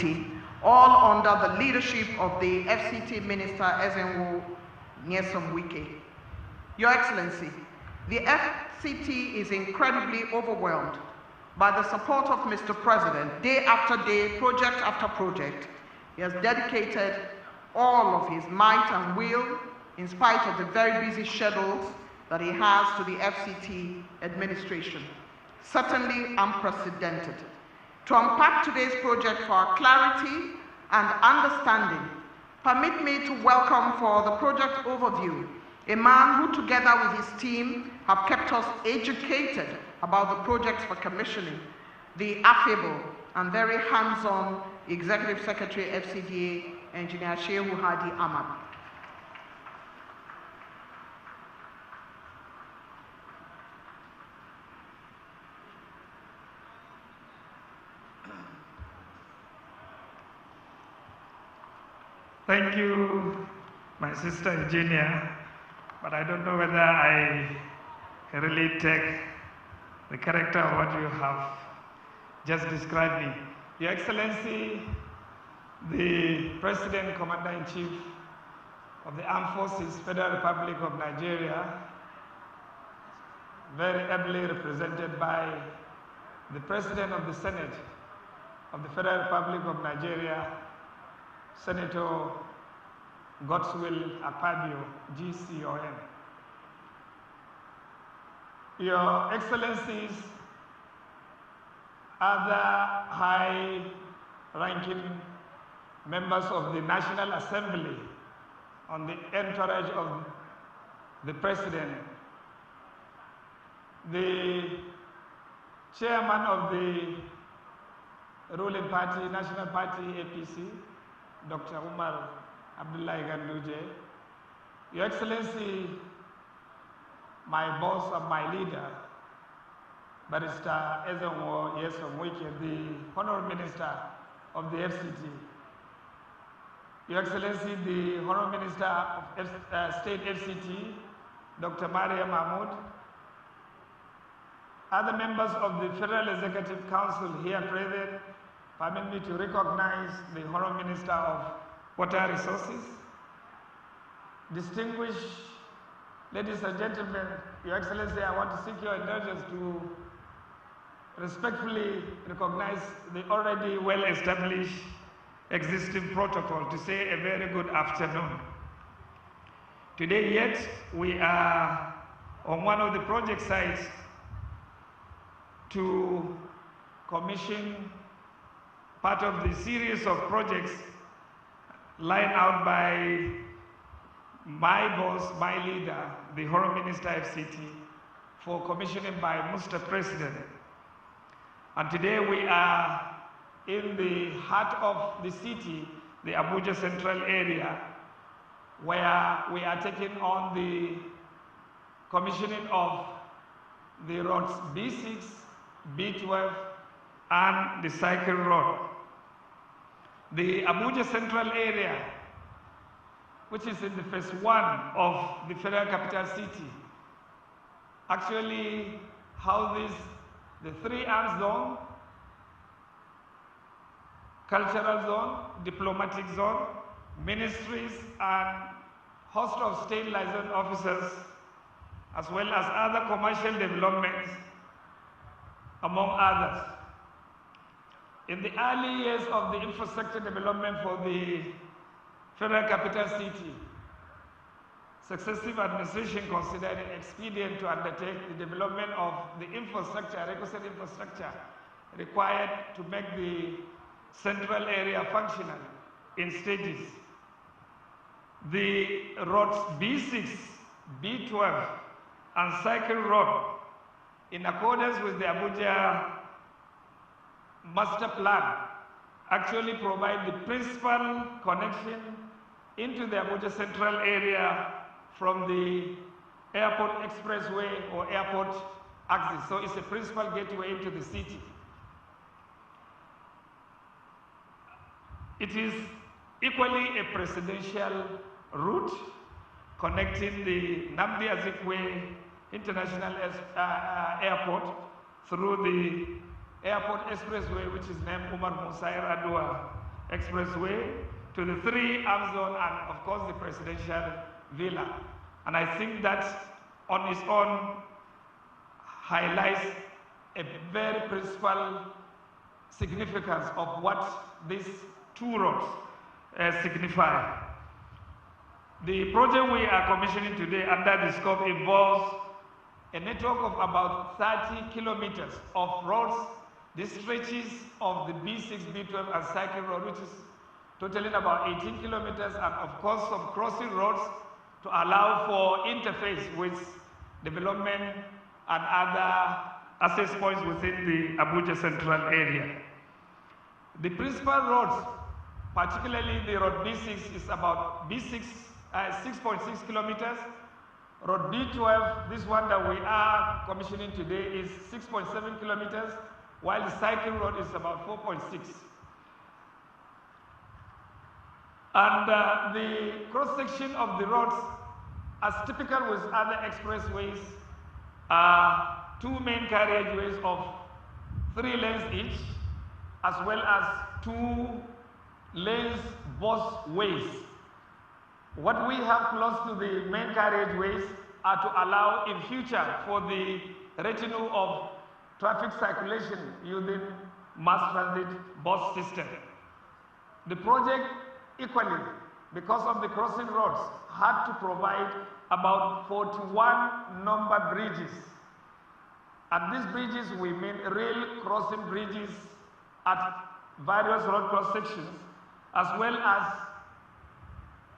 Committee, all under the leadership of the FCT Minister Ezenwo Nyesom Wike. Your Excellency, the FCT is incredibly overwhelmed by the support of Mr. President. Day after day, project after project, he has dedicated all of his might and will, in spite of the very busy schedules that he has, to the FCT administration. Certainly unprecedented. To unpack today's project for our clarity and understanding, permit me to welcome for the project overview a man who, together with his team, have kept us educated about the projects for commissioning, the affable and very hands-on Executive Secretary FCDA, Engineer Shehu Hadi Ahmad. Thank you, my sister Eugenia, but I don't know whether I can really take the character of what you have just described me. Your Excellency, the President, Commander-in-Chief of the Armed Forces, Federal Republic of Nigeria, very ably represented by the President of the Senate of the Federal Republic of Nigeria, Senator Godswill Akpabio, GCON. Your Excellencies, other high-ranking members of the National Assembly on the entourage of the President, the Chairman of the ruling party, National Party, APC, Dr. Umar Abdullahi Ganduje, Your Excellency, my boss and my leader, Barrister Ezenwo Nyesom Wike, the Honorable Minister of the FCT, Your Excellency, the Honorable Minister of State FCT, Dr. Maria Mahmoud, other members of the Federal Executive Council here present, permit me to recognize the Honorable Minister of Water Resources, distinguished ladies and gentlemen, Your Excellency, I want to seek your indulgence to respectfully recognize the already well-established existing protocol to say a very good afternoon. Today yet, we are on one of the project sites to commission part of the series of projects lined out by my boss, my leader, the Honorable Minister FCT, for commissioning by Mr. President. And today we are in the heart of the city, the Abuja Central area, where we are taking on the commissioning of the roads B6, B12, and the cycle road. The Abuja Central area, which is in the phase 1 of the Federal Capital City, actually houses the 3-arm zone, cultural zone, diplomatic zone, ministries, and host of state liaison officers, as well as other commercial developments, among others. In the early years of the infrastructure development for the Federal Capital City, successive administration considered it expedient to undertake the development of the infrastructure, requisite infrastructure required to make the central area functional in stages. The roads B6, B12, and cycle road, in accordance with the Abuja master plan, actually provide the principal connection into the Abuja Central area from the airport expressway or airport axis. So it's a principal gateway into the city. It is equally a presidential route connecting the Nnamdi Azikiwe International Airport through the airport expressway, which is named Umar Musa Yar'Adua Expressway, to the 3 Arm Zone, and of course the Presidential Villa. And I think that on its own highlights a very principal significance of what these 2 roads signify. The project we are commissioning today under the scope involves a network of about 30 kilometers of roads. This stretches of the B6, B12 and cycle road, which is totaling about 18 kilometers, and of course some crossing roads to allow for interface with development and other access points within the Abuja central area. The principal roads, particularly the road B6, is about B6, 6.6 kilometers. Road B12, this one that we are commissioning today, is 6.7 kilometers, while the cycle road is about 4.6. And the cross-section of the roads, as typical with other expressways, are 2 main carriageways of 3 lanes each, as well as 2 lanes both ways. What we have close to the main carriageways are to allow in future for the retinue of traffic circulation using mass transit bus system. The project equally, because of the crossing roads, had to provide about 41 number bridges. And these bridges, we mean rail crossing bridges at various road cross sections, as well as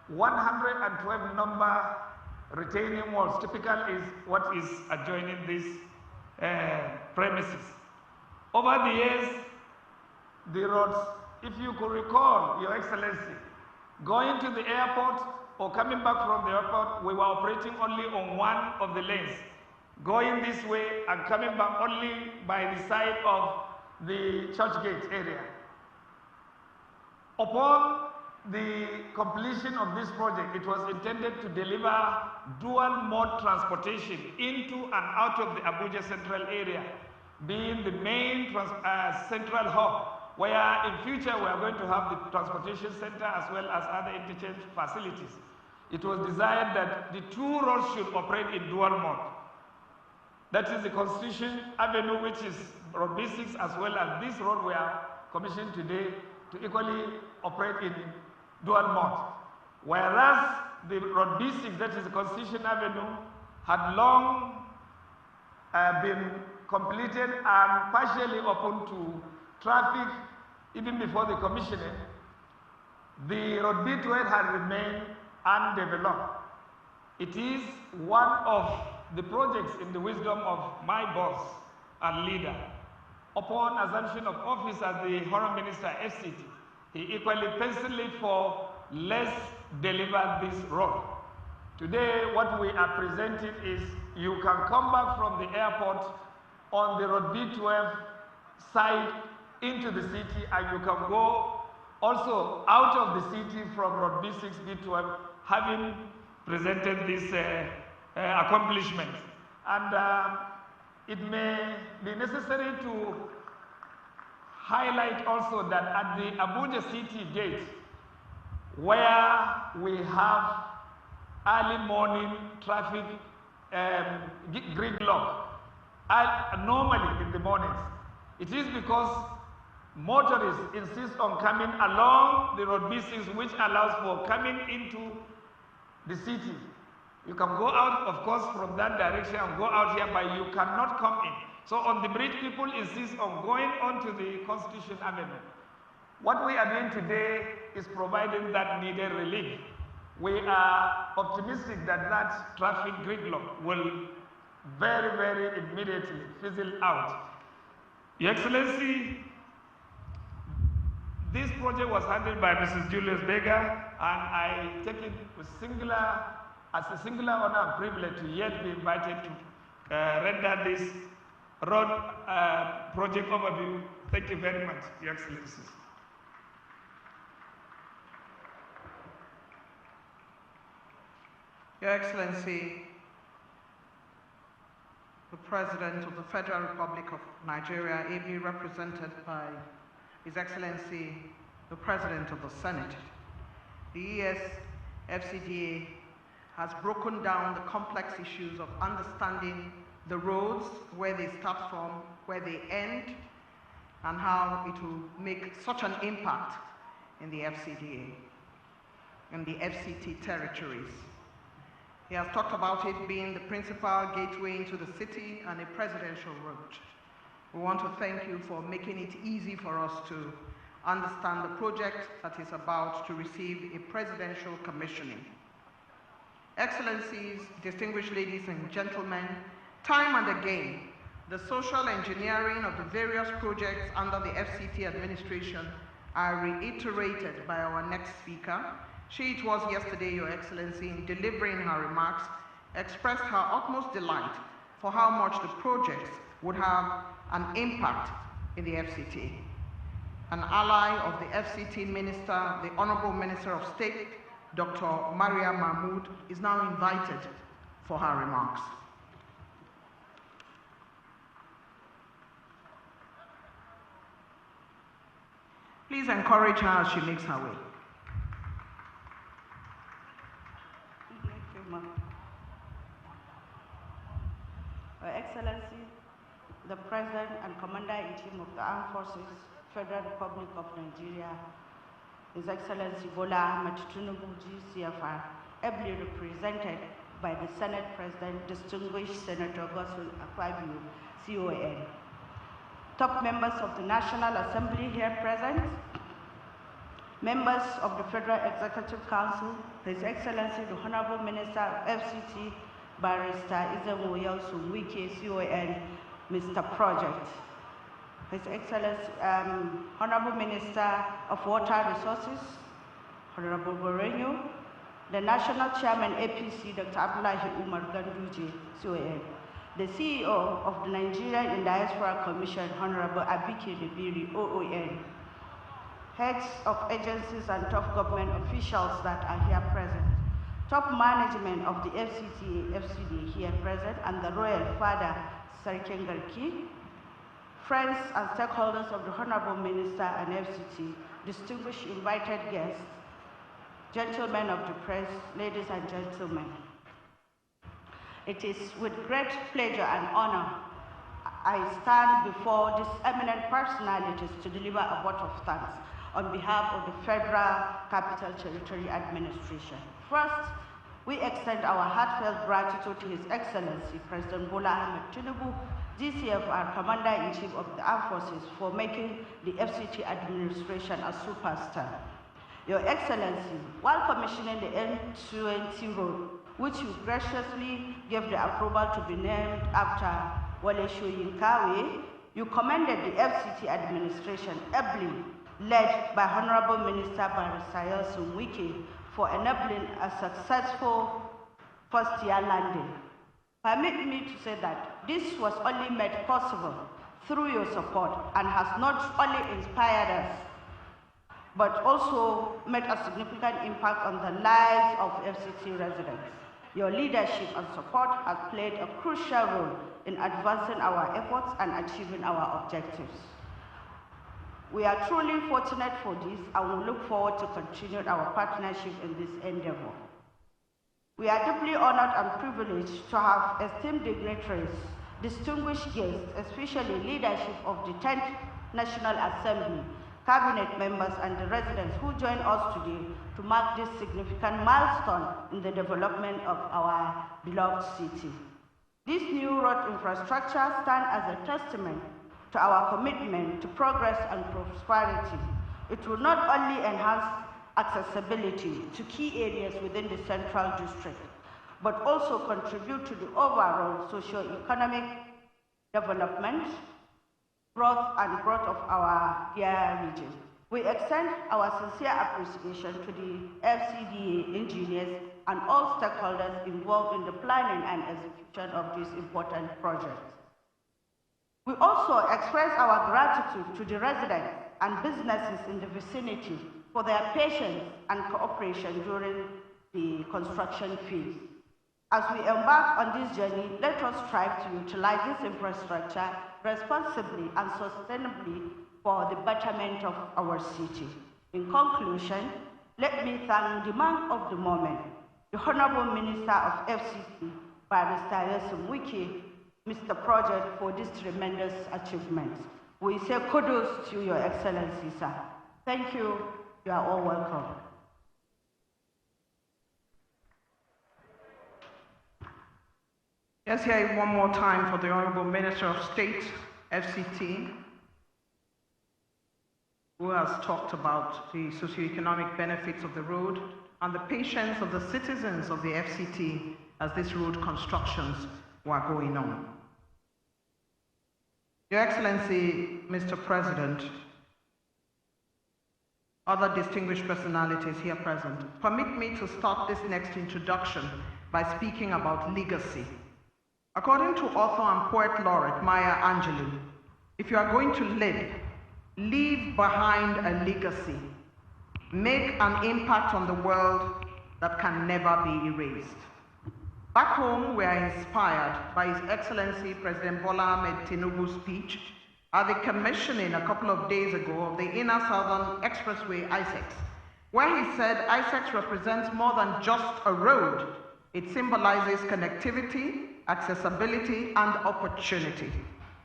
112 number retaining walls. Typical is what is adjoining these premises. Over the years, the roads, if you could recall, Your Excellency, going to the airport or coming back from the airport, we were operating only on one of the lanes, going this way and coming back only by the side of the church gate area. Upon the completion of this project, it was intended to deliver dual mode transportation into and out of the Abuja central area, being the main central hub, where in future we are going to have the transportation center as well as other interchange facilities. It was desired that the 2 roads should operate in dual mode. That is the Constitution Avenue, which is road B6, as well as this road we are commissioned today, to equally operate in dual mode. Whereas the road B6, that is the Constitution Avenue, had long been completed and partially open to traffic even before the commissioning. The road B12 had remained undeveloped. It is one of the projects in the wisdom of my boss and leader. Upon assumption of office as the Honourable Minister FCT, he equally penciled for let's deliver this road. Today, what we are presenting is you can come back from the airport on the road B12 side into the city, and you can go also out of the city from road B6, B12, having presented this accomplishment. And it may be necessary to highlight also that at the Abuja city gate, where we have early morning traffic gridlock, normally in the mornings, it is because motorists insist on coming along the road B6, which allows for coming into the city. You can go out, of course, from that direction and go out here, but you cannot come in. So on the bridge, people insist on going onto the Constitution Avenue. What we are doing today is providing that needed relief. We are optimistic that that traffic gridlock will very, very immediately fizzle out. Your Excellency, this project was handled by Mrs. Julius Berger, and I take it with as a singular honor and privilege to yet be invited to render this road project overview. Thank you very much, Your Excellencies. Your Excellency, the President of the Federal Republic of Nigeria, ably represented by His Excellency the President of the Senate. The ES-FCDA has broken down the complex issues of understanding the roads, where they start from, where they end, and how it will make such an impact in the FCDA and the FCT territories. He has talked about it being the principal gateway into the city and a presidential route. We want to thank you for making it easy for us to understand the project that is about to receive a presidential commissioning. Excellencies, distinguished ladies and gentlemen, time and again, the social engineering of the various projects under the FCT administration are reiterated by our next speaker. She, it was yesterday, Your Excellency, in delivering her remarks, expressed her utmost delight for how much the projects would have an impact in the FCT. An ally of the FCT Minister, the Honorable Minister of State, Dr. Maria Mahmood, is now invited for her remarks. Please encourage her as she makes her way. Thank you, ma'am. Your Excellency, the President and Commander-in-Chief of the Armed Forces, Federal Republic of Nigeria, His Excellency Bola Ahmed Tinubu, GCFR, ably represented by the Senate President, Distinguished Senator Akpabio, CON. Top members of the National Assembly here present, members of the Federal Executive Council, His Excellency the Honorable Minister of FCT, Barrister Wike, CON, Mr. Project, His Excellency, Honorable Minister of Water Resources, Honorable Boreno, the National Chairman APC, Dr. Abdullahi Umar Ganduje, CON, the CEO of the Nigeria in Diaspora Commission, Honorable Abike Debiri, OON, heads of agencies and top government officials that are here present, top management of the FCTA, FCD here present, and the Royal Father, Sarkin Garki, friends and stakeholders of the Honorable Minister and FCT, distinguished invited guests, gentlemen of the press, ladies and gentlemen. It is with great pleasure and honor I stand before these eminent personalities to deliver a vote of thanks on behalf of the Federal Capital Territory Administration. First, we extend our heartfelt gratitude to His Excellency President Bola Ahmed Tinubu, GCFR Commander-in-Chief of the Armed Forces, for making the FCT administration a superstar. Your Excellency, while commissioning the N20 road, which you graciously gave the approval to be named after Wale Soyinkawe, you commended the FCT administration ably led by Honorable Minister Barrister Wike for enabling a successful first-year landing. Permit me to say that this was only made possible through your support and has not only inspired us, but also made a significant impact on the lives of FCT residents. Your leadership and support has played a crucial role in advancing our efforts and achieving our objectives. We are truly fortunate for this and we look forward to continuing our partnership in this endeavor. We are deeply honored and privileged to have esteemed dignitaries, distinguished guests, especially leadership of the 10th National Assembly, cabinet members and the residents who join us today to mark this significant milestone in the development of our beloved city. This new road infrastructure stands as a testament to our commitment to progress and prosperity. It will not only enhance accessibility to key areas within the Central District, but also contribute to the overall socio-economic development, growth of our dear region. We extend our sincere appreciation to the FCDA engineers and all stakeholders involved in the planning and execution of this important project. We also express our gratitude to the residents and businesses in the vicinity for their patience and cooperation during the construction phase. As we embark on this journey, let us strive to utilize this infrastructure responsibly and sustainably for the betterment of our city. In conclusion, let me thank the man of the moment, the Honorable Minister of FCT, Barrister Nyesom Wike, Mr. Project, for this tremendous achievement. We say kudos to Your Excellency, sir. Thank you. You are all welcome. Let's hear it one more time for the Honorable Minister of State, FCT, who has talked about the socioeconomic benefits of the road and the patience of the citizens of the FCT as these road constructions were going on. Your Excellency, Mr. President, other distinguished personalities here present, permit me to start this next introduction by speaking about legacy. According to author and poet laureate Maya Angelou, if you are going to live, leave behind a legacy. Make an impact on the world that can never be erased. Back home, we are inspired by His Excellency President Bola Ahmed Tinubu's speech at the commissioning a couple of days ago of the Inner Southern Expressway ISEX, where he said ISEX represents more than just a road. It symbolizes connectivity, accessibility, and opportunity.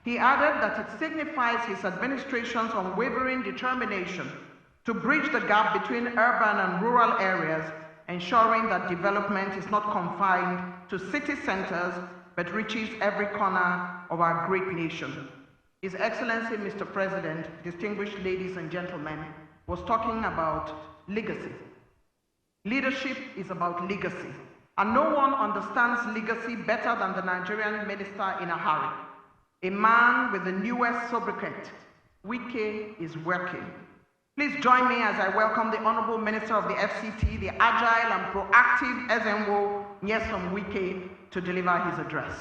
He added that it signifies his administration's unwavering determination to bridge the gap between urban and rural areas, ensuring that development is not confined to city centers, but reaches every corner of our great nation. His Excellency, Mr. President, distinguished ladies and gentlemen, was talking about legacy. Leadership is about legacy, and no one understands legacy better than the Nigerian minister in a hurry. A man with the newest sobriquet, Wike is working. Please join me as I welcome the Honorable Minister of the FCT, the agile and proactive Ezenwo Nyesom Wike, to deliver his address.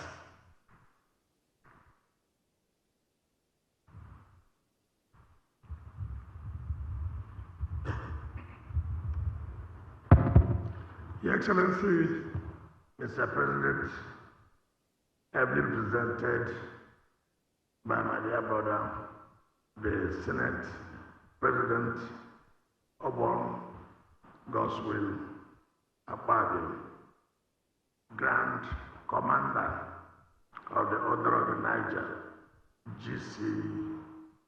Your Excellency, Mr. President, ably represented by my dear brother, the Senate President Obon Goswill Akpabio, Grand Commander of the Order of the Niger,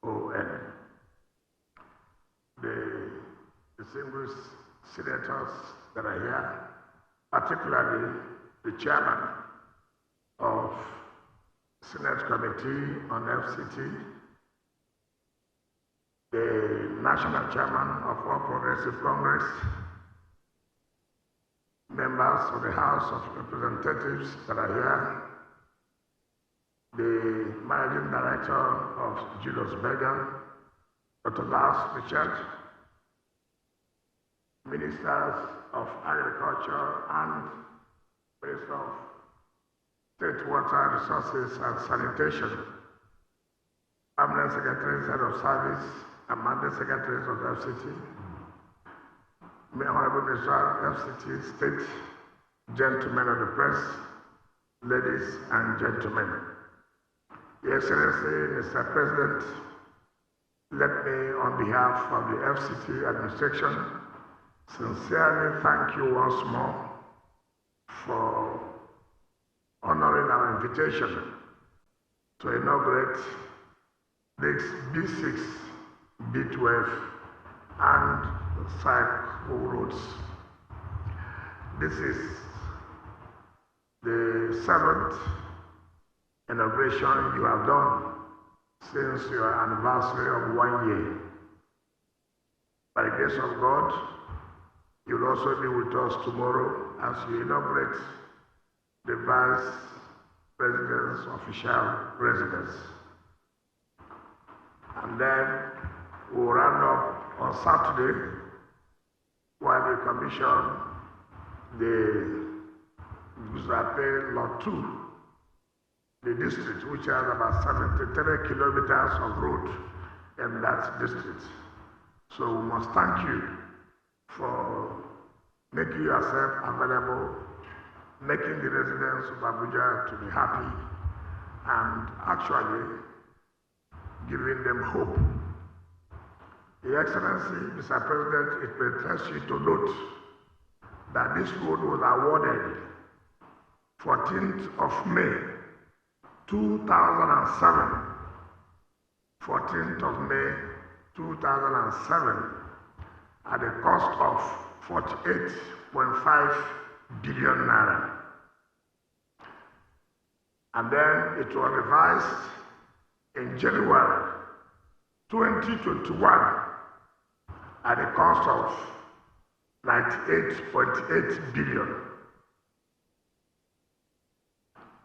GCON, the distinguished senators that are here, particularly the chairman of Senate Committee on FCT, the national chairman of All Progressive Congress, members of the House of Representatives that are here, the managing director of Julius Berger, Dr. Lars Richard, ministers of Agriculture and Minister of State Water Resources and Sanitation, permanent secretaries, head of service, and mandate secretaries of the FCT, Honorable Minister of FCT, State, gentlemen of the press, ladies and gentlemen. Your Excellency, Mr. President, let me, on behalf of the FCT administration, sincerely thank you once more for honoring our invitation to inaugurate this B6, B12, and cycle roads. This is the 7th inauguration you have done since your anniversary of 1 year. By the grace of God, you will also be with us tomorrow as you inaugurate the Vice President's official residence. And then we will round up on Saturday while we commission the Guzape Lot 2, the district which has about 73 kilometers of road in that district. So we must thank you for making yourself available, making the residents of Abuja to be happy, and actually giving them hope. Your Excellency, Mr. President, it may interest you to note that this road was awarded 14th of May 2007. 14th of May 2007 at a cost of 48.5 billion naira. And then it was revised in January 2021 at a cost of 98.8 billion.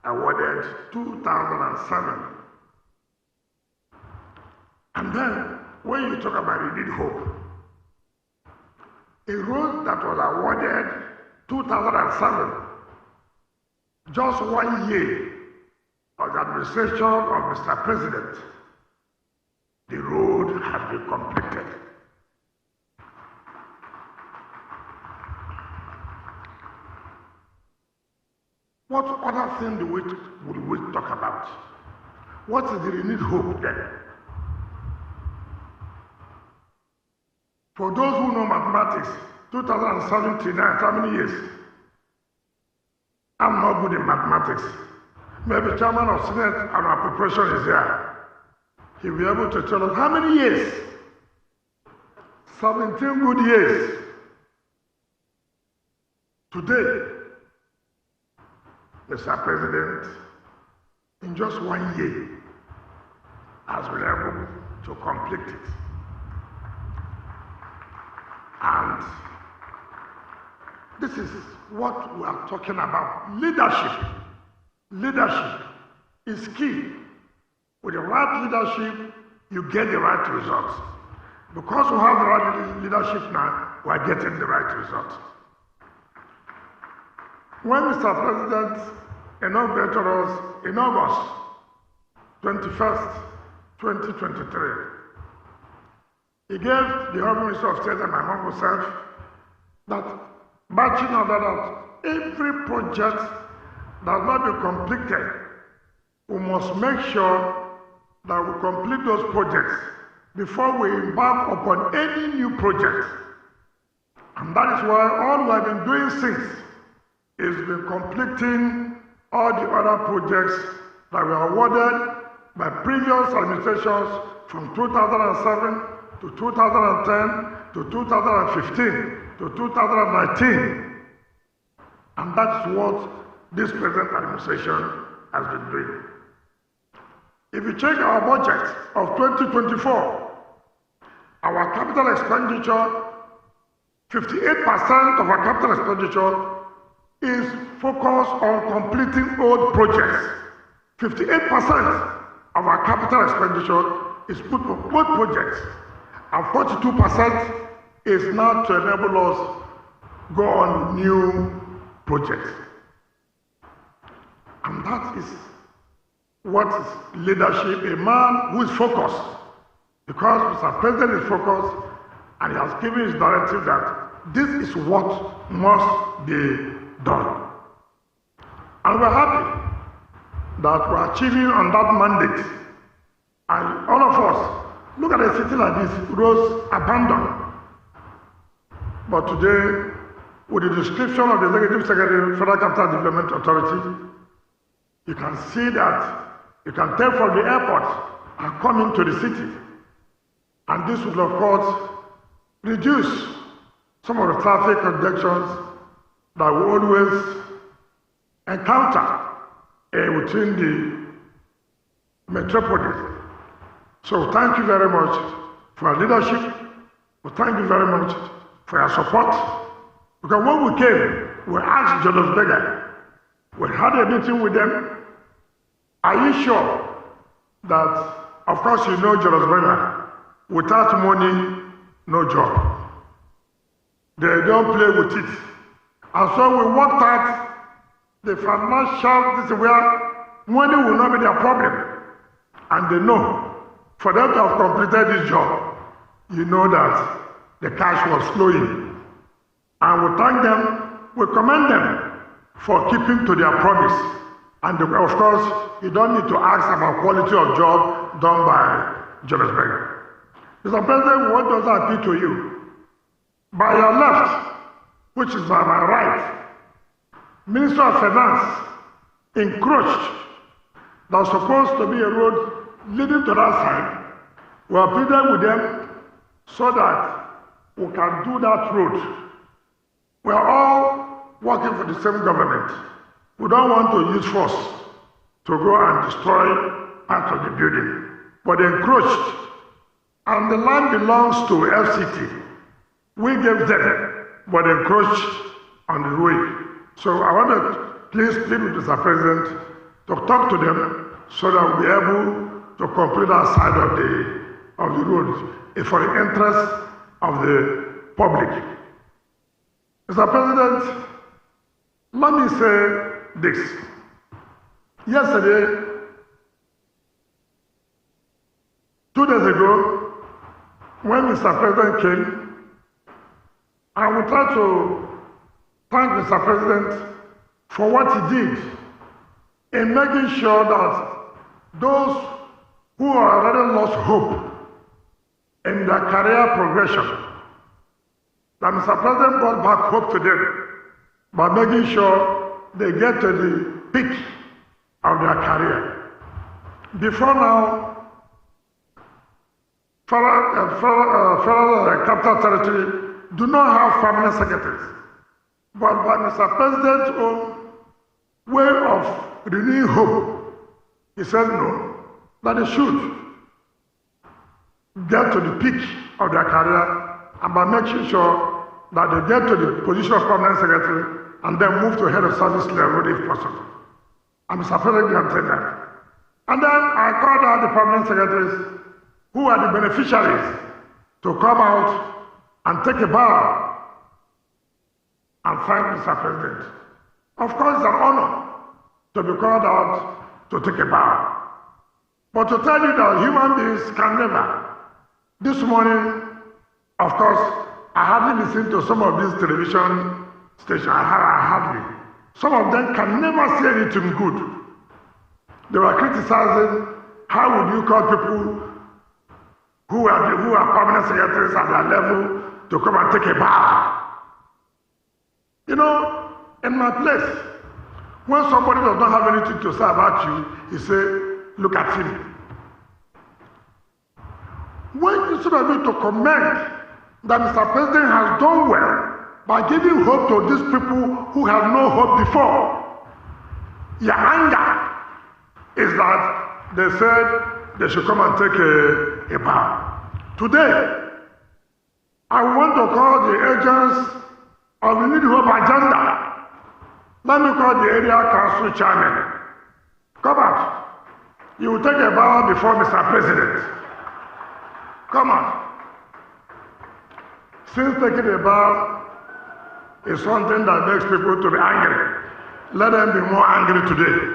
Awarded 2007. And then, when you talk about renewed hope, a road that was awarded 2007, just 1 year of the administration of Mr. President, the road has been completed. What other thing would we talk about? What is the renewed hope then? For those who know mathematics, 2017, how many years? I'm not good in mathematics. Maybe chairman of Senate and our preparation is here. He'll be able to tell us how many years? 17 good years. Today, Mr. President, in just 1 year, has been able to complete it. And this is what we are talking about. Leadership. Leadership is key. With the right leadership, you get the right results. Because we have the right leadership now, we are getting the right results. When Mr. President inaugurated us in August 21st, 2023, he gave the Honorable Minister of State and my humble self that marching order that every project that will be completed, we must make sure that we complete those projects before we embark upon any new project. And that is why all we have been doing since is been completing all the other projects that were awarded by previous administrations from 2007 to 2010 to 2015 to 2019. And that's what this present administration has been doing. If you check our budget of 2024, our capital expenditure, 58% of our capital expenditure is focused on completing old projects. 58% of our capital expenditure is put on old projects, and 42% is now to enable us go on new projects. And that is what is leadership, a man who is focused. Because Mr. President is focused and he has given his directive that this is what must be done. And we're happy that we're achieving on that mandate. And all of us, look at a city like this, roads abandoned. But today, with the description of the Executive Secretary, Federal Capital Development Authority, you can see that, you can tell from the airport are coming to the city. And this will, of course, reduce some of the traffic congestions that we always encounter within the metropolis. So thank you very much for your leadership. Well, thank you very much for your support. Because when we came, we asked Jonas Berger, we had a meeting with them. Are you sure that, of course you know Jonas Berger, without money, no job. They don't play with it. And so we worked out the financial, this is where money will not be their problem. And they know, for them to have completed this job, you know that the cash was flowing. And we thank them, we commend them for keeping to their promise. And of course, you don't need to ask about quality of job done by Jonas Berger. Mr. President, we want to also appeal to you. By your left, which is by my right, Minister of Finance encroached. There's supposed to be a road leading to that side. We are pleading with them so that we can do that road. We are all working for the same government. We don't want to use force to go and destroy part of the building. But they encroached, and the land belongs to FCT. We gave them, but they encroached on the way. So I want to please plead with Mr. President to talk to them so that we'll be able to complete that side of the road for the interest of the public. Mr. President, let me say this. Yesterday, 2 days ago, when Mr. President came, I would try to thank Mr. President for what he did in making sure that those who already lost hope in their career progression, that Mr. President brought back hope to them by making sure they get to the peak of their career. Before now, federal capital territory do not have permanent secretaries. But by Mr. President's own way of renewing hope, he said no, that they should get to the peak of their career and by making sure that they get to the position of permanent secretary and then move to head of service level if possible. And Mr. President can say that. And then I called out the permanent secretaries who are the beneficiaries to come out and take a bow and thank Mr. President. Of course, it's an honor to be called out to take a bow. But to tell you that human beings can never. This morning, of course, I hardly listened to some of these television stations. I hardly. Some of them can never say anything good. They were criticizing how would you call people who are permanent secretaries at their level to come and take a bow. You know, in my place, when somebody does not have anything to say about you, he say, look at him. When instead of me to commend that Mr. President has done well by giving hope to these people who had no hope before, your anger is that they said they should come and take a bow. Today, I want to call the agents of the Renewed Hope agenda. Let me call the area council chairman. Come out. You will take a bow before Mr. President. Come on. Since taking a bow is something that makes people to be angry, let them be more angry today.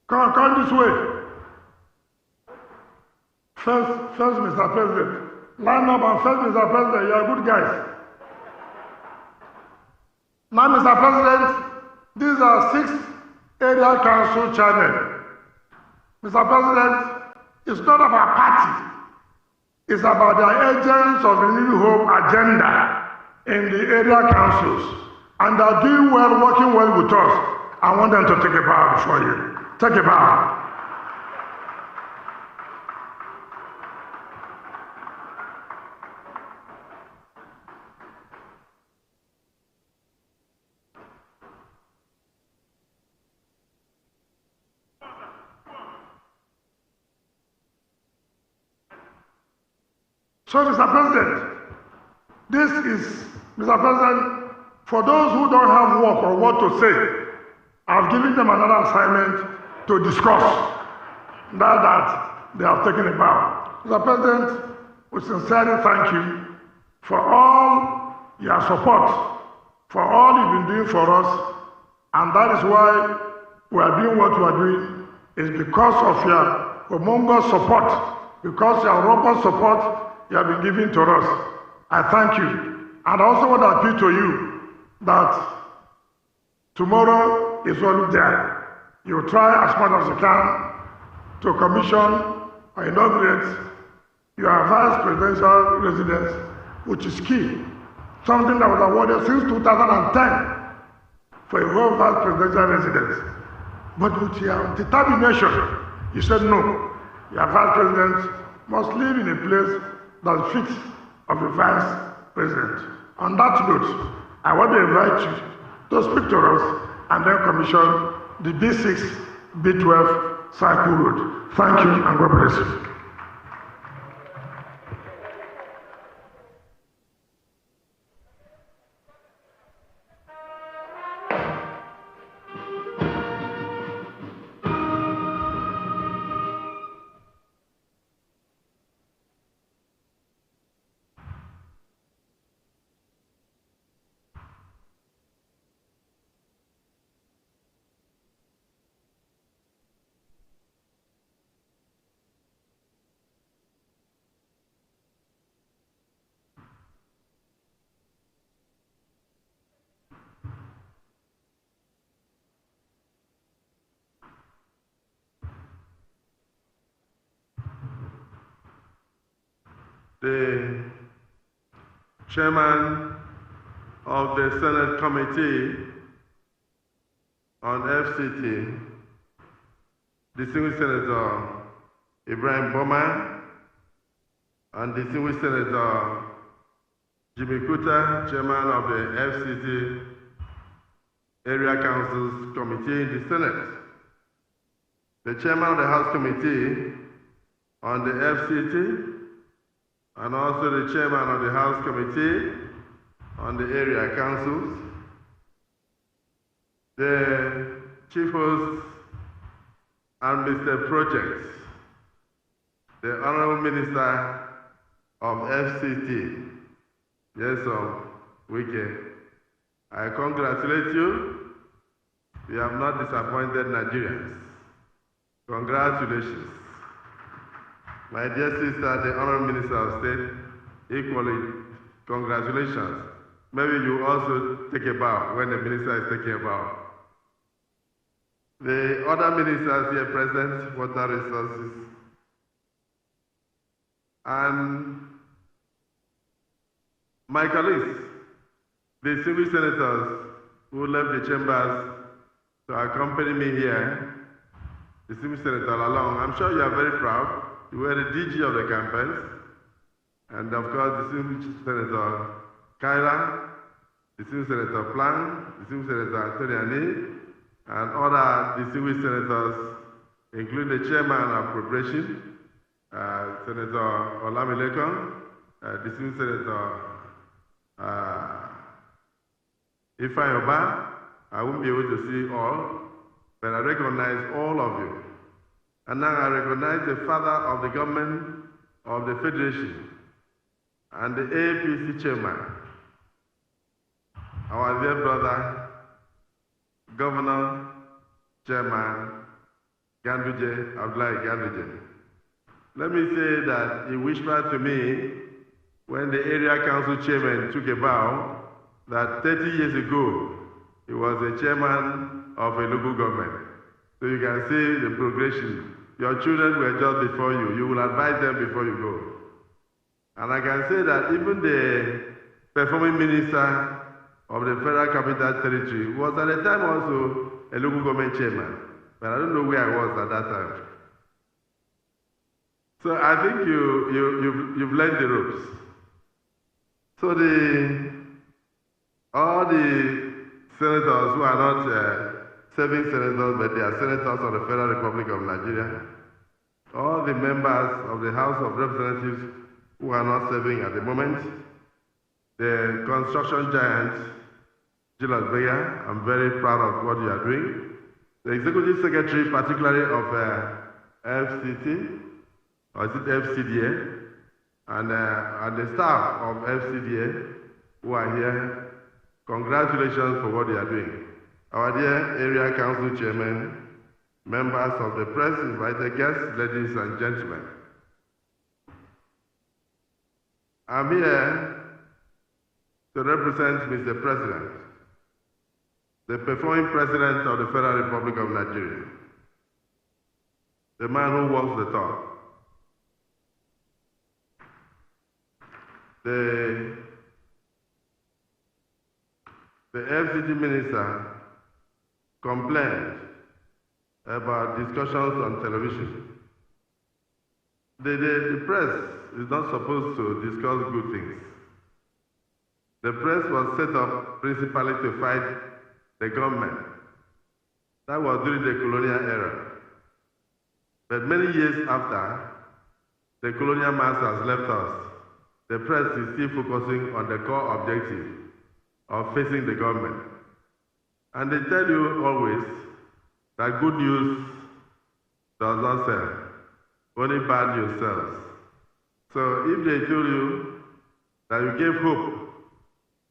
Come this way. First, Mr. President. Line up and first, Mr. President, you are good guys. Now, Mr. President, these are 6 area council chairmen. Mr. President, it's not about party. It's about the agents of the Renewed Hope agenda in the area councils. And they're doing well, working well with us. I want them to take a bow before you. Take a bow. So, Mr. President, this is, Mr. President, for those who don't have work or what to say, I've given them another assignment to discuss that they have taken a bow. Mr. President, we sincerely thank you for all your support, for all you've been doing for us, and that is why we are doing what we are doing, is because of your humongous support, because your robust support you have been giving to us. I thank you. And I also want to appeal to you that tomorrow is already there. You try as much as you can to commission or inaugurate your vice presidential residence, which is key. Something that was awarded since 2010 for a whole vice presidential residence. But with your determination, you said no. Your vice president must live in a place that fits of the vice president. On that note, I want to invite you to speak to us and then commission the B6, B12 Cycle Road. Thank you and God bless you. The chairman of the Senate Committee on FCT, distinguished Senator Ibrahim Boma, and distinguished Senator Jimmy Kuta, chairman of the FCT Area Councils Committee in the Senate, the chairman of the House Committee on the FCT, and also the chairman of the House Committee on the Area Councils, the chief host and Mr. Projects, the Honorable Minister of FCT, Wike. I congratulate you. You have not disappointed Nigerians. Congratulations. My dear sister, the Honorable Minister of State, equally, congratulations. Maybe you also take a bow when the minister is taking a bow. The other ministers here present, water resources, and my colleagues, the distinguished senators who left the chambers to accompany me here, distinguished Senator Lalong, I'm sure you are very proud. You were the DG of the campaigns, and of course, distinguished Senator Kaila, distinguished Senator Plan, distinguished Senator Antoniani, and other distinguished senators, including the chairman of Appropriation, Senator Olamilekon, distinguished Senator Ifeanyi Oba. I won't be able to see all, but I recognize all of you. And now I recognize the father of the government of the Federation and the APC chairman, our dear brother, Governor Chairman Ganduje, Abdullahi Ganduje. Let me say that he whispered to me when the area council chairman took a bow that 30 years ago he was a chairman of a local government. So you can see the progression. Your children were just before you. You will advise them before you go. And I can say that even the performing minister of the Federal Capital Territory was at the time also a local government chairman. But I don't know where I was at that time. So I think you've learned the ropes. So all the senators who are not serving senators, but they are senators of the Federal Republic of Nigeria, all the members of the House of Representatives who are not serving at the moment, the construction giant, Julius Berger, I'm very proud of what you are doing. The Executive Secretary, particularly of FCT, or is it FCDA, and the staff of FCDA who are here, congratulations for what they are doing. Our dear Area Council Chairman, members of the press, invited guests, ladies and gentlemen. I'm here to represent Mr. President, the performing President of the Federal Republic of Nigeria, the man who walks the talk, the FCT minister complained about discussions on television. The press is not supposed to discuss good things. The press was set up principally to fight the government. That was during the colonial era. But many years after, the colonial masters left us. The press is still focusing on the core objective of facing the government. And they tell you always that good news does not sell. Only bad news sells. So if they told you that you gave hope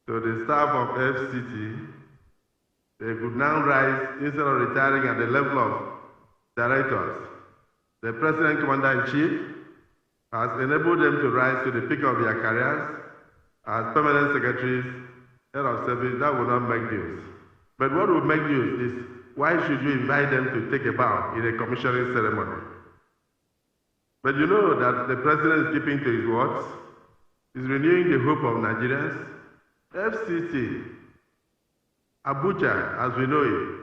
to the staff of FCT, they could now rise instead of retiring at the level of directors. The President Commander-in-Chief has enabled them to rise to the peak of their careers as permanent secretaries, head of service. That will not make news. But what will make news is, why should you invite them to take a bow in a commissioning ceremony? But you know that the President is keeping to his words. He's renewing the hope of Nigerians. FCT, Abuja, as we know it,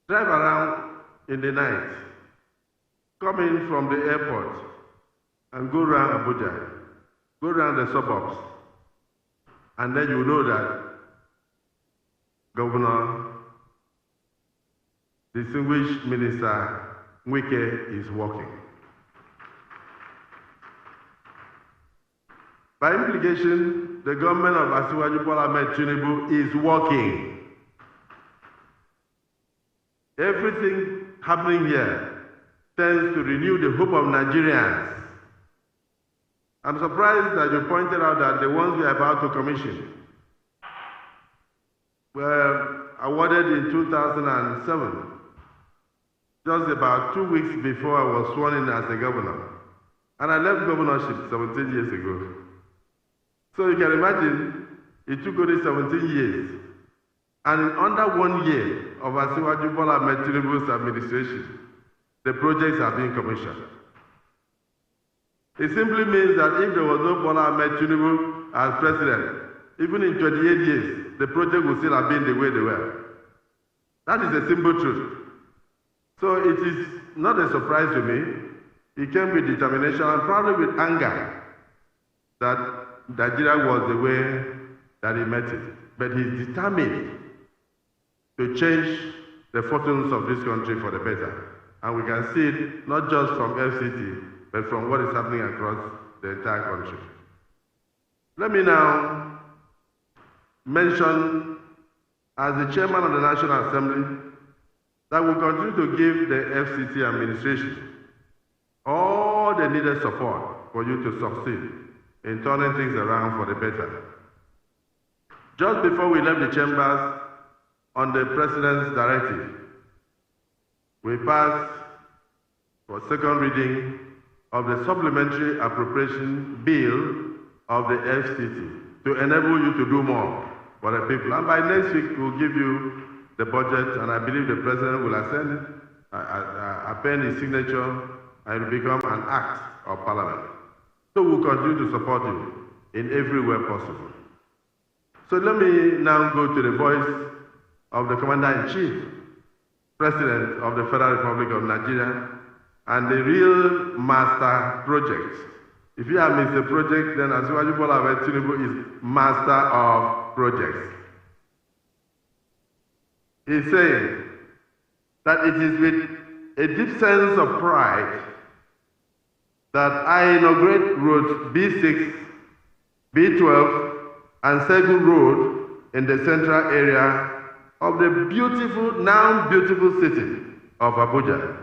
drive around in the night, come in from the airport, and go around Abuja, go around the suburbs, and then you know that Governor, distinguished Minister Wike is working. By implication, the government of Asiwaju Bola Ahmed Tinubu is working. Everything happening here tends to renew the hope of Nigerians. I'm surprised that you pointed out that the ones we are about to commission were awarded in 2007, just about 2 weeks before I was sworn in as a governor. And I left governorship 17 years ago. So you can imagine, it took only 17 years. And in under 1 year of Asiwaju Bola Ahmed Tinubu's administration, the projects are being commissioned. It simply means that if there was no Bola Ahmed Tinubu as president, even in 28 years, the project would still have been the way they were. That is the simple truth. So it is not a surprise to me. It came with determination and probably with anger that Nigeria was the way that he met it. But he's determined to change the fortunes of this country for the better. And we can see it not just from FCT, but from what is happening across the entire country. Let me now mention, as the chairman of the National Assembly, that we continue to give the FCT administration all the needed support for you to succeed in turning things around for the better. Just before we left the chambers on the President's directive, we passed for second reading of the supplementary appropriation bill of the FCT to enable you to do more for the people. And by next week, we'll give you the budget, and I believe the President will ascend it, append his signature, and it will become an act of Parliament. So we'll continue to support you in every way possible. So let me now go to the voice of the Commander-in-Chief, President of the Federal Republic of Nigeria, and the real master project. If you have Mr. Project, then Asiwaju Bola Ahmed Tinubu is master of projects. He's saying that it is with a deep sense of pride that I inaugurate roads B6, B12, and Segun Road in the central area of the beautiful, now beautiful city of Abuja,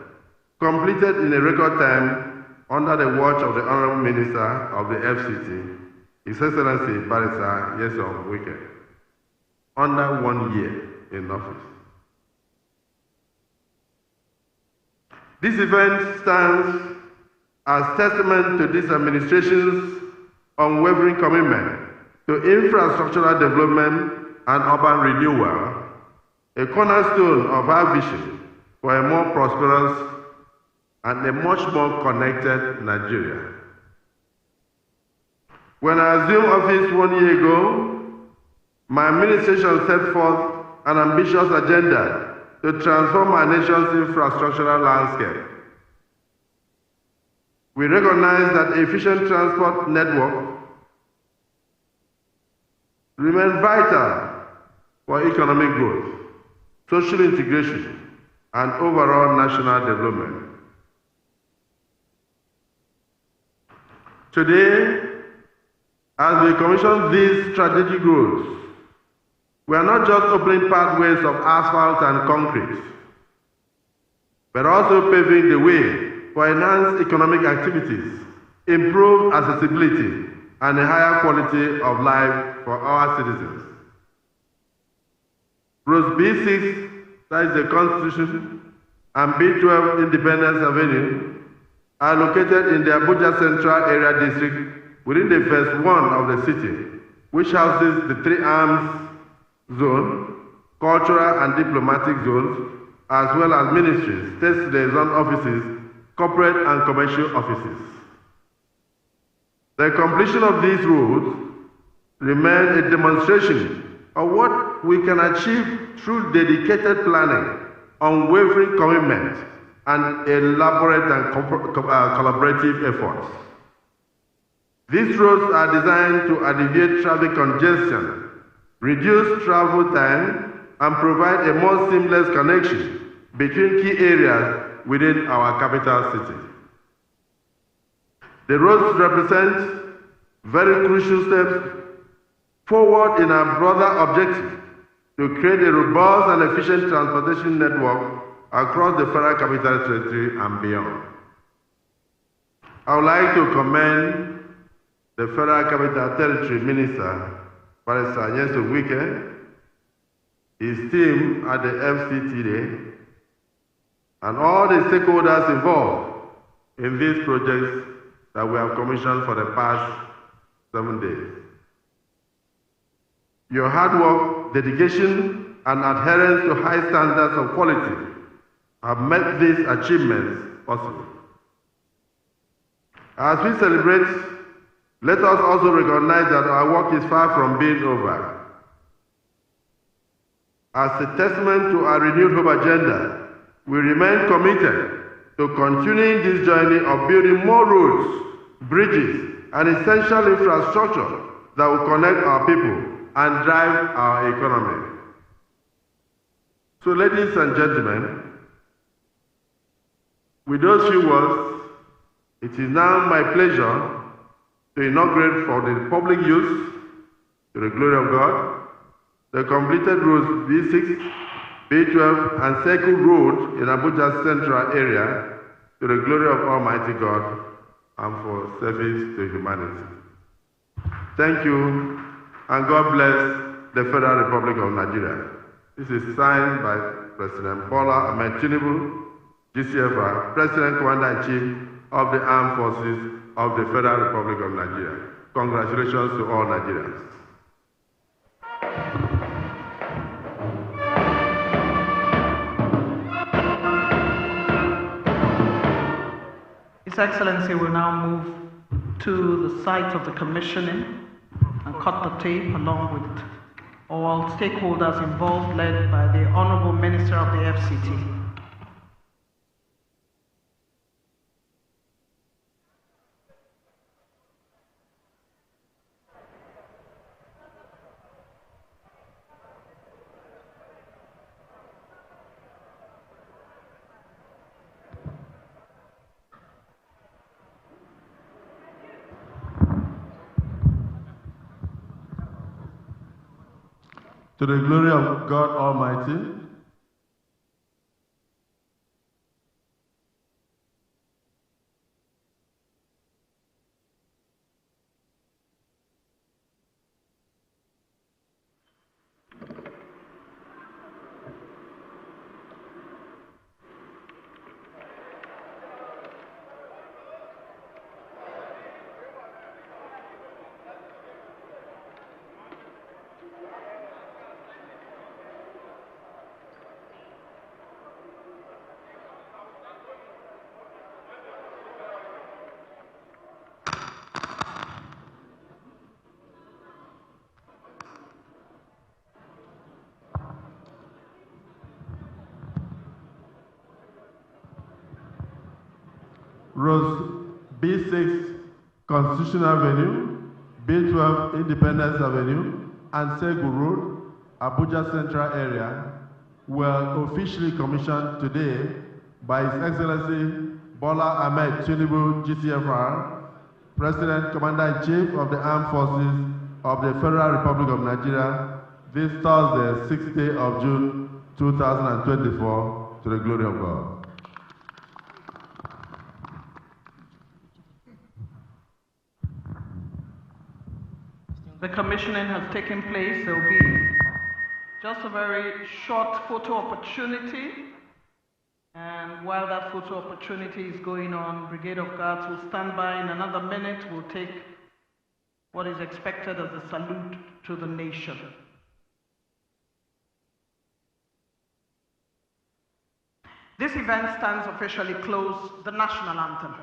completed in a record time under the watch of the Honorable Minister of the FCT, His Excellency Barrister Nyesom Wike, under 1 year in office. This event stands as testament to this administration's unwavering commitment to infrastructural development and urban renewal, a cornerstone of our vision for a more prosperous and a much more connected Nigeria. When I assumed office 1 year ago, my administration set forth an ambitious agenda to transform our nation's infrastructural landscape. We recognize that efficient transport network remains vital for economic growth, social integration, and overall national development. Today, as we commission these strategic goals, we are not just opening pathways of asphalt and concrete, but also paving the way for enhanced economic activities, improved accessibility, and a higher quality of life for our citizens. Roads B6, that is the Constitution, and B12 Independence Avenue are located in the Abuja Central Area District within the phase 1 of the city, which houses the 3 arms zone, cultural and diplomatic zones, as well as ministries, state liaison offices, corporate and commercial offices. The completion of these roads remains a demonstration of what we can achieve through dedicated planning, unwavering commitment, and elaborate and collaborative efforts. These roads are designed to alleviate traffic congestion, reduce travel time, and provide a more seamless connection between key areas within our capital city. The roads represent very crucial steps forward in our broader objective to create a robust and efficient transportation network across the Federal Capital Territory and beyond. I would like to commend the Federal Capital Territory Minister, Professor Wike, his team at the FCTday, and all the stakeholders involved in these projects that we have commissioned for the past 7 days. Your hard work, dedication, and adherence to high standards of quality have made these achievements possible. As we celebrate, let us also recognize that our work is far from being over. As a testament to our renewed hope agenda, we remain committed to continuing this journey of building more roads, bridges, and essential infrastructure that will connect our people and drive our economy. So, ladies and gentlemen, with those few words, it is now my pleasure to inaugurate for the public use, to the glory of God, the completed roads B6, B12, and Circle Road in Abuja Central Area, to the glory of Almighty God and for service to humanity. Thank you, and God bless the Federal Republic of Nigeria. This is signed by President Bola Ahmed Tinubu, GCFR, President Commander-in-Chief of the Armed Forces of the Federal Republic of Nigeria. Congratulations to all Nigerians. His Excellency will now move to the site of the commissioning and cut the tape along with all stakeholders involved, led by the Honorable Minister of the FCT. To the glory of God Almighty, Roads B6 Constitution Avenue, B12 Independence Avenue, and Segu Road, Abuja Central area, were officially commissioned today by His Excellency Bola Ahmed Tinubu, GCFR, President, Commander-in-Chief of the Armed Forces of the Federal Republic of Nigeria, this Thursday, 6th day of June 2024, to the glory of God. The commissioning has taken place. There will be just a very short photo opportunity. And while that photo opportunity is going on, Brigade of Guards will stand by in another minute. We'll take what is expected as a salute to the nation. This event stands officially closed, the national anthem.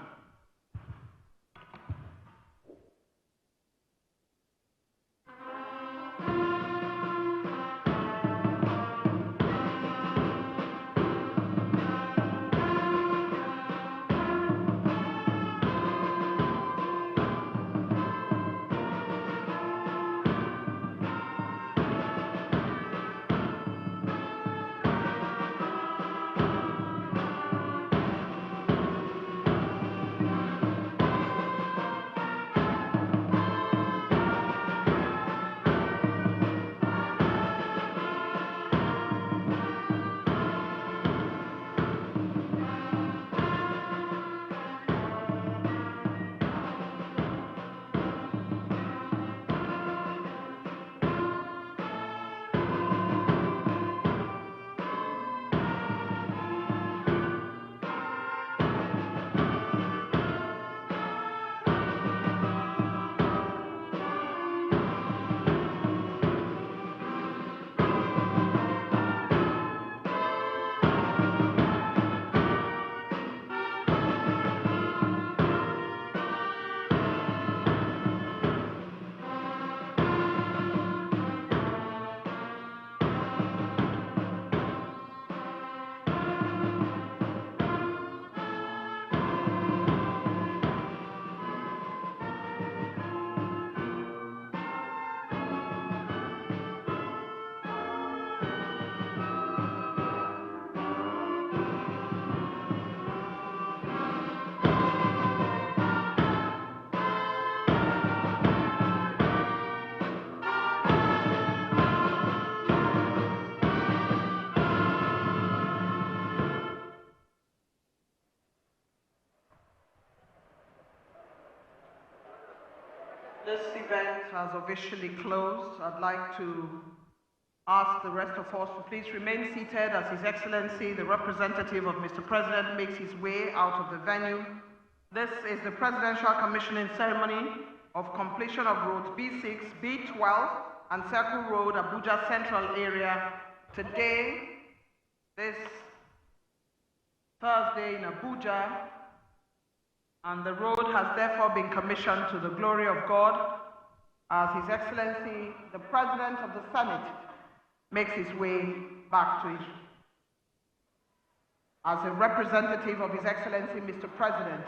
This event has officially closed. I'd like to ask the rest of us to please remain seated as His Excellency, the representative of Mr. President, makes his way out of the venue. This is the Presidential Commissioning Ceremony of completion of roads B6, B12, and Circle Road, Abuja Central area. Today, this Thursday in Abuja, and the road has therefore been commissioned to the glory of God as His Excellency, the President of the Senate, makes his way back to it. As a representative of His Excellency, Mr. President,